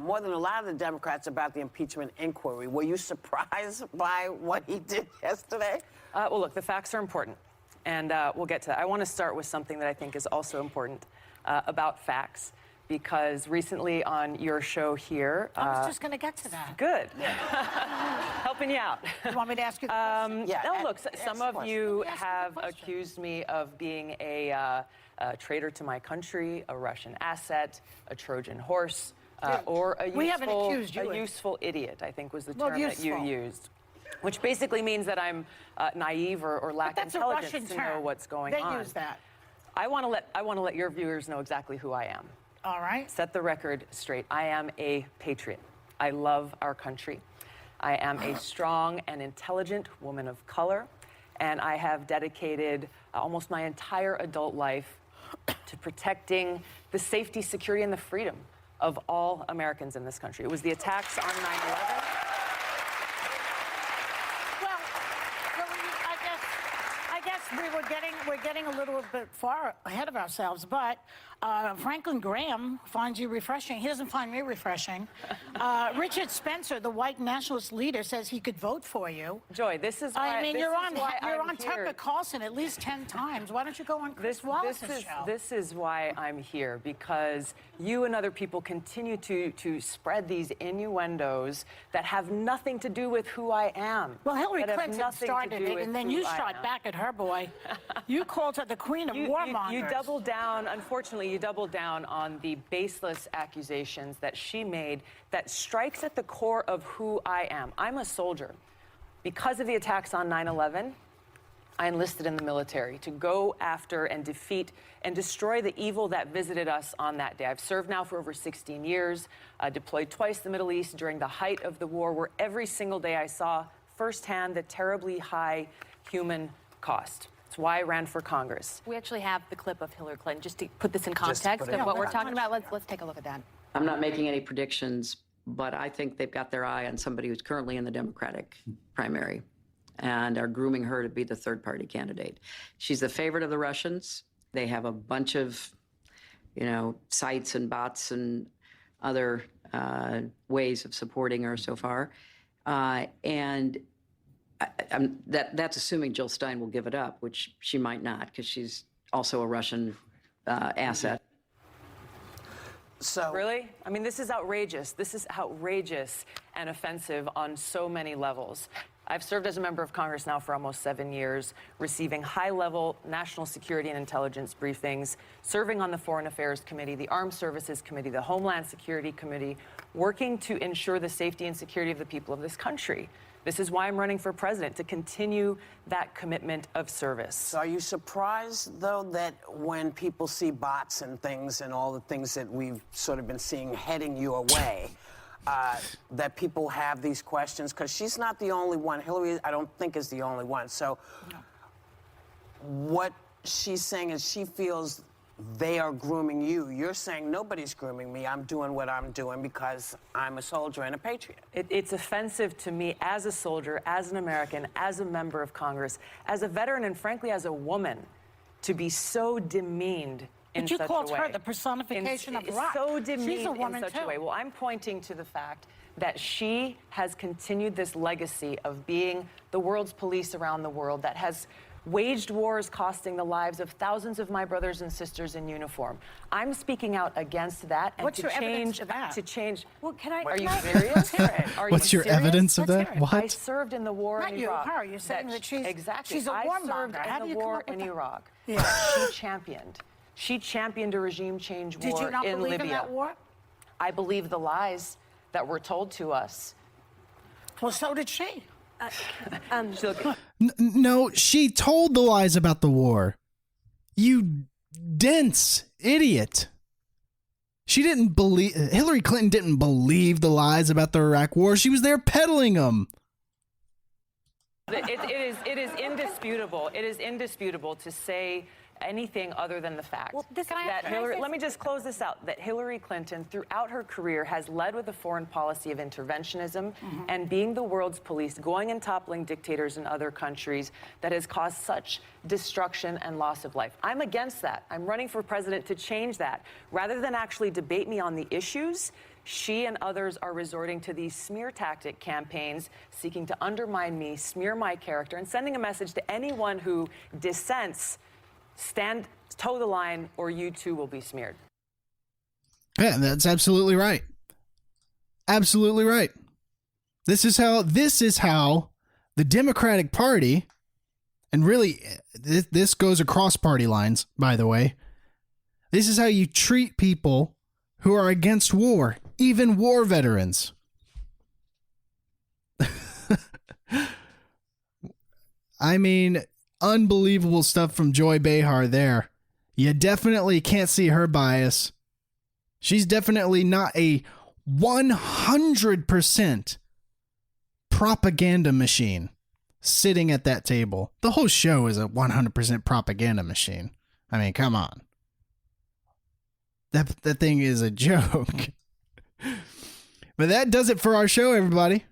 more than a lot of the Democrats about the impeachment inquiry. Were you surprised by what he did yesterday? Well, look, the facts are important, and we'll get to that. I want to start with something that I think is also important about facts, because recently on your show here... I was just going to get to that. Good. Helping you out. You want me to ask you the question? No, look, some of you have accused me of being a traitor to my country, a Russian asset, a Trojan horse, or a useful idiot, I think was the term that you used. Which basically means that I'm naive or lack intelligence to know what's going on. They use that. I want to let your viewers know exactly who I am. All right. Set the record straight. I am a patriot. I love our country. I am a strong and intelligent woman of color, and I have dedicated almost my entire adult life to protecting the safety, security, and the freedom of all Americans in this country. It was the attacks on 9/11. We're getting a little bit far ahead of ourselves, but Franklin Graham finds you refreshing. He doesn't find me refreshing. Richard Spencer, the white nationalist leader, says he could vote for you. Joy, this is why... I mean, you're on Tucker Carlson at least 10 times. Why don't you go on Chris Wallace's show? This is why I'm here, because you and other people continue to spread these innuendos that have nothing to do with who I am. Well, Hillary Clinton started it, and then you shot back at her, boy. You called her the queen of warmongers. You doubled down, unfortunately, you doubled down on the baseless accusations that she made that strikes at the core of who I am. I'm a soldier. Because of the attacks on 9/11, I enlisted in the military to go after and defeat and destroy the evil that visited us on that day. I've served now for over 16 years, deployed twice to the Middle East during the height of the war, where every single day I saw firsthand the terribly high human cost. That's why I ran for Congress. We actually have the clip of Hillary Clinton, just to put this in context of what we're talking about. Let's take a look at that. I'm not making any predictions, but I think they've got their eye on somebody who's currently in the Democratic primary and are grooming her to be the third-party candidate. She's the favorite of the Russians. They have a bunch of, sites and bots and other ways of supporting her so far. That's assuming Jill Stein will give it up, which she might not, because she's also a Russian asset. So really? I mean, this is outrageous. This is outrageous and offensive on so many levels. I've served as a member of Congress now for almost 7 years, receiving high-level national security and intelligence briefings, serving on the Foreign Affairs Committee, the Armed Services Committee, the Homeland Security Committee, working to ensure the safety and security of the people of this country. This is why I'm running for president, to continue that commitment of service. So are you surprised, though, that when people see bots and things and all the things that we've sort of been seeing heading your way, that people have these questions? Because she's not the only one. Hillary, I don't think, is the only one. So what she's saying is she feels they are grooming you. You're saying nobody's grooming me. I'm doing what I'm doing because I'm a soldier and a patriot. It's offensive to me as a soldier, as an American, as a member of Congress, as a veteran, and frankly, as a woman, to be so demeaned in such a way. But you called her the personification of rock. So demeaned She's a woman in such a way. Well, I'm pointing to the fact that she has continued this legacy of being the world's police around the world, that has waged wars costing the lives of thousands of my brothers and sisters in uniform. I'm speaking out against that, and What's your evidence of that? to change. Well, Are you serious? What's your evidence of that? What? I served in the war in Iraq. Not you, her. You're saying that she's exactly. she's a I warmonger. served How in do you the come war up with in that? Iraq. Yeah. She championed She championed a regime change war Did you not in believe Libya. in that war? I believe the lies that were told to us. Well, so did she. No, she told the lies about the war. You dense idiot. Hillary Clinton didn't believe the lies about the Iraq war. She was there peddling them. It is indisputable. It is indisputable to say anything other than the fact let me just close this out, that Hillary Clinton throughout her career has led with a foreign policy of interventionism and being the world's police, going and toppling dictators in other countries that has caused such destruction and loss of life. I'm against that. I'm running for president to change that. Rather than actually debate me on the issues, she and others are resorting to these smear tactic campaigns, seeking to undermine me, smear my character, and sending a message to anyone who dissents. Toe the line, or you too will be smeared. Yeah, that's absolutely right. Absolutely right. This is how the Democratic Party, and really this goes across party lines, by the way. This is how you treat people who are against war, even war veterans. I mean, unbelievable stuff from Joy Behar there. You definitely can't see her bias. She's definitely not a 100% propaganda machine sitting at that table. The whole show is a 100% propaganda machine. I mean, come on. That thing is a joke. But that does it for our show, everybody.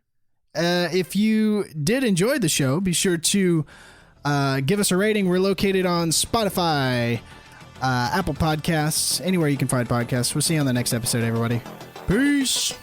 If you did enjoy the show, be sure to give us a rating. We're located on Spotify, Apple Podcasts, anywhere you can find podcasts. We'll see you on the next episode, everybody. Peace.